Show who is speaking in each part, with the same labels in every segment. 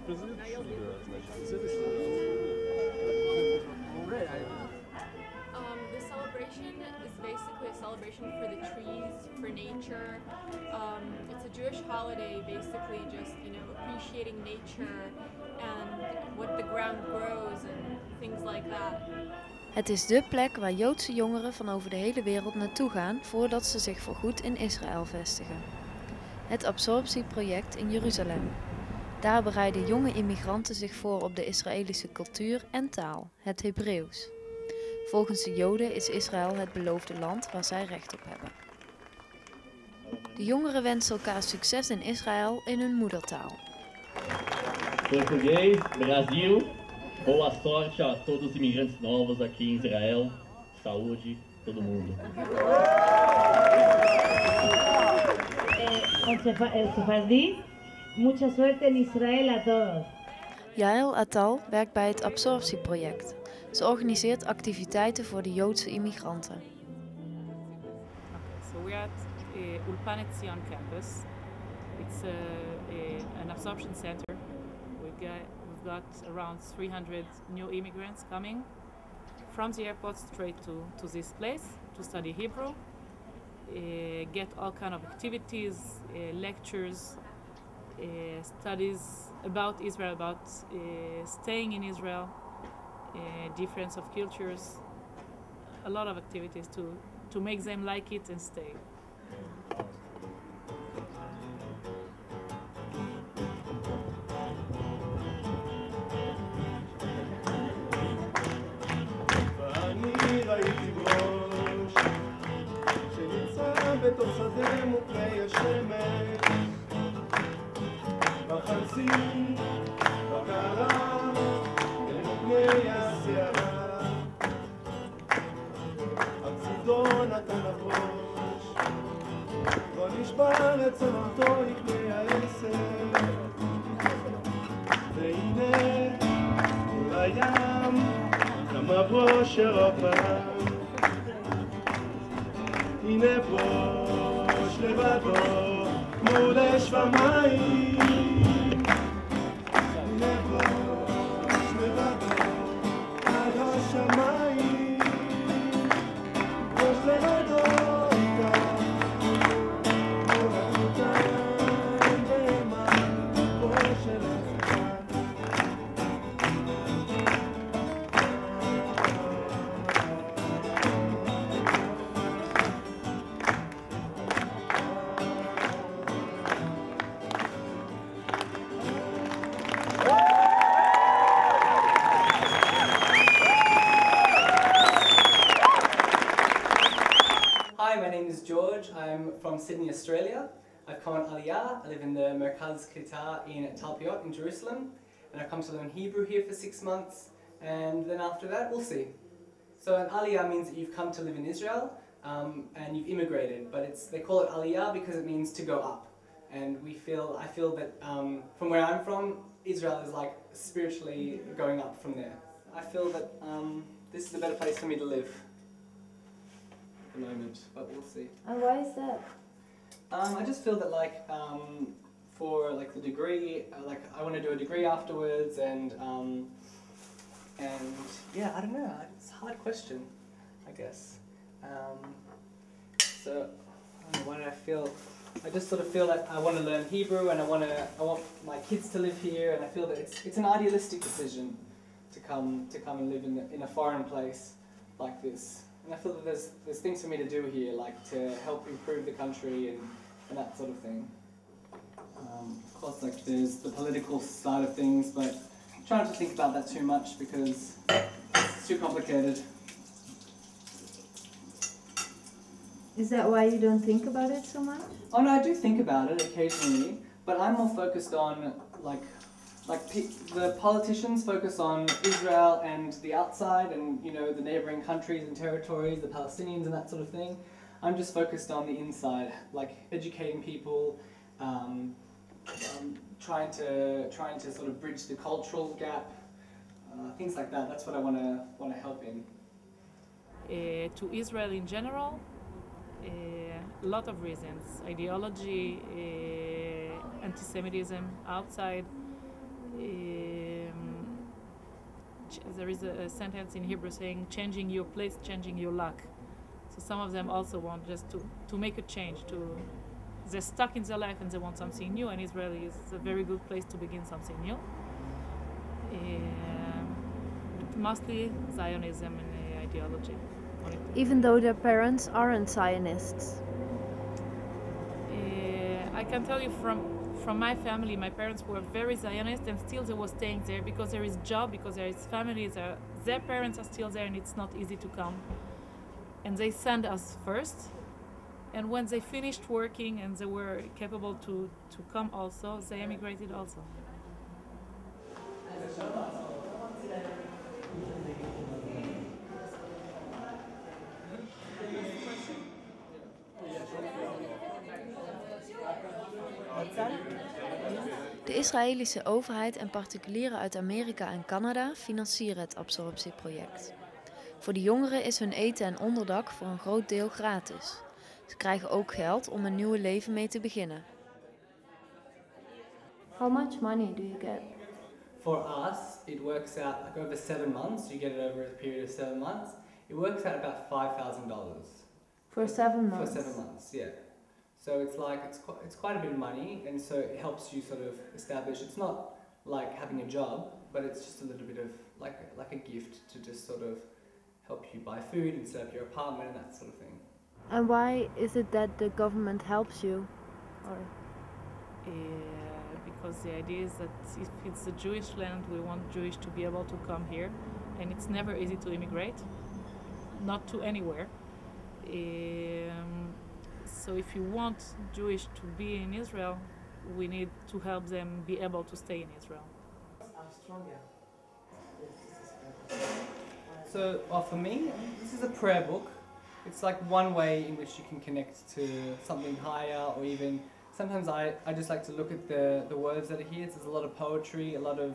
Speaker 1: The celebration is basically a celebration for the trees, for nature. It's a Jewish holiday, basically just, appreciating nature and what the ground grows and things like that.
Speaker 2: Het is dé plek waar Joodse jongeren van over de hele wereld naartoe gaan voordat ze zich voorgoed in Israël vestigen. Het Absorptieproject in Jeruzalem. Daar bereiden jonge immigranten zich voor op de Israëlische cultuur en taal, het Hebreeuws. Volgens de Joden is Israël het beloofde land waar zij recht op hebben. De jongeren wensen elkaar succes in Israël in hun moedertaal.
Speaker 3: Português, Brasil, boa sorte a todos os imigrantes novos aqui em Israel. Saúde, todo mundo.
Speaker 4: El sefardí, mucha suerte en Israel a todos.
Speaker 2: Yael Atal werkt bij het Absorptieproject. Ze organiseert activiteiten voor de Joodse immigranten.
Speaker 5: So we're at Ulpan Etzion campus. It's an absorption center. We've got around 300 new immigrants coming from the airport straight to this place to study Hebrew, get all kind of activities, lectures, studies about Israel, about staying in Israel, difference of cultures, a lot of activities to make them like it and stay.
Speaker 6: בתוך שדה מופני השמש בחלצים, בקרה, במופני הסערה הצידו נתן הראש לא נשבר את צמרתו לפני העשר והנה מול הים כמה בוש אירופה הנה בוש לבדו מול אש ומים הנה בוש לבדו עד השמיים בוש לבדו איתה מול החוטן במים בוש של החוטן
Speaker 7: Hi, my name is George. I'm from Sydney, Australia. I've come on Aliyah. I live in the Merkaz Kita in Talpiot in Jerusalem. And I've come to learn Hebrew here for 6 months. And then after that, we'll see. So an Aliyah means that you've come to live in Israel and you've immigrated. But they call it Aliyah because it means to go up. And I feel that from where I'm from, Israel is like spiritually going up from there. I feel that this is a better place for me to live. Moment, but we'll see.
Speaker 2: And why is that?
Speaker 7: I just feel that for the degree, I want to do a degree afterwards, and yeah, I don't know. It's a hard question, I guess. So I don't know, why did I feel? I just sort of feel like I want to learn Hebrew, and I want my kids to live here, and I feel that it's an idealistic decision to come and live in a foreign place like this. And I feel that there's things for me to do here, like to help improve the country and that sort of thing. Of course, there's the political side of things, but I'm trying not to think about that too much because it's too complicated.
Speaker 4: Is that why you don't think about it so much?
Speaker 7: Oh no, I do think about it occasionally, but I'm more focused on the politicians focus on Israel and the outside and, the neighboring countries and territories, the Palestinians and that sort of thing. I'm just focused on the inside, like educating people, trying to sort of bridge the cultural gap, things like that. That's what I want to help in.
Speaker 5: To Israel in general, a lot of reasons: ideology, anti-Semitism outside. There is a sentence in Hebrew saying, changing your place, changing your luck. So some of them also want just to make a change. They're stuck in their life and they want something new, and Israel is a very good place to begin something new. Mostly Zionism and ideology.
Speaker 2: Even though their parents aren't Zionists.
Speaker 5: I can tell you from my family, my parents were very Zionist, and still they were staying there because there is job, because there is family, their parents are still there, and it's not easy to come. And they sent us first, and when they finished working and they were capable to come also, they emigrated also.
Speaker 2: De Israëlische overheid en particulieren uit Amerika en Canada financieren het absorptieproject. Voor de jongeren is hun eten en onderdak voor een groot deel gratis. Ze krijgen ook geld om een nieuw leven mee te beginnen. How much money do you get?
Speaker 7: For us, it works out like over 7 months. You get it over a period of 7 months. It works out about $5,000.
Speaker 2: For 7 months?
Speaker 7: For 7 months, yeah. So it's like it's quite a bit of money, and so it helps you sort of establish. It's not like having a job, but it's just a little bit of like a gift to just sort of help you buy food and set up your apartment and that sort of thing.
Speaker 2: And why is it that the government helps you? Or
Speaker 5: because the idea is that if it's a Jewish land, we want Jewish to be able to come here, and it's never easy to immigrate, not to anywhere. So if you want Jewish to be in Israel, we need to help them be able to stay in Israel.
Speaker 7: So, for me, this is a prayer book. It's like one way in which you can connect to something higher, or even sometimes I just like to look at the words that are here. There's a lot of poetry, a lot of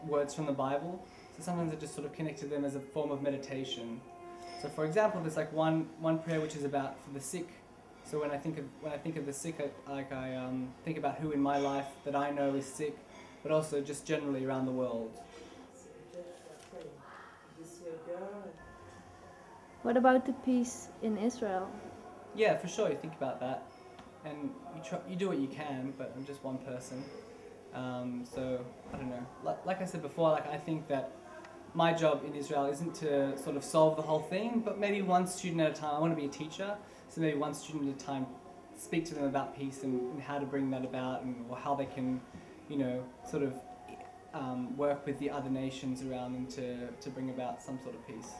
Speaker 7: words from the Bible. So sometimes I just sort of connect to them as a form of meditation. So for example, there's like one prayer which is about for the sick. So when I think of the sick, I think about who in my life that I know is sick, but also just generally around the world.
Speaker 2: what about the peace in Israel?
Speaker 7: Yeah, for sure. You think about that, and you do what you can, but I'm just one person. So I don't know. Like I said before, like I think that my job in Israel isn't to sort of solve the whole thing, but maybe one student at a time. I want to be a teacher, so maybe one student at a time, speak to them about peace and how to bring that about, and or how they can, sort of work with the other nations around them to bring about some sort of peace.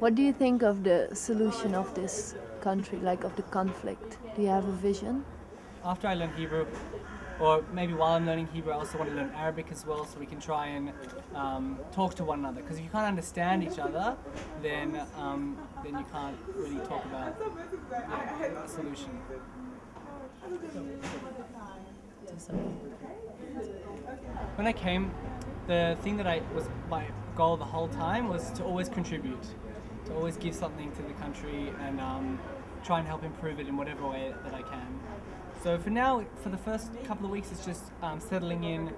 Speaker 2: What do you think of the solution of this country, like of the conflict? Do you have a vision?
Speaker 7: After I learn Hebrew, or maybe while I'm learning Hebrew, I also want to learn Arabic as well, so we can try and talk to one another. Because if you can't understand each other, then you can't really talk about a solution. When I came, the thing that was my goal the whole time was to always contribute, to always give something to the country and try and help improve it in whatever way that I can. So for now, for the first couple of weeks, it's just settling in,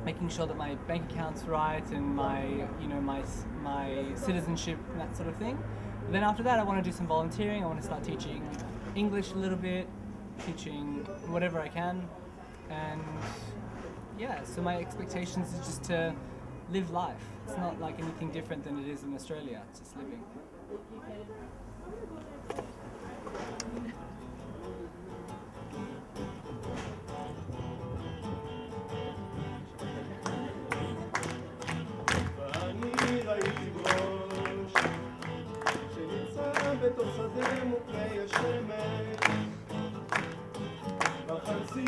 Speaker 7: making sure that my bank account's right and my citizenship and that sort of thing. But then after that, I want to do some volunteering. I want to start teaching English a little bit, teaching whatever I can, and yeah. So my expectations is just to live life. It's not like anything different than it is in Australia. It's just living.
Speaker 6: בתוך שדה מופני השמש בחצי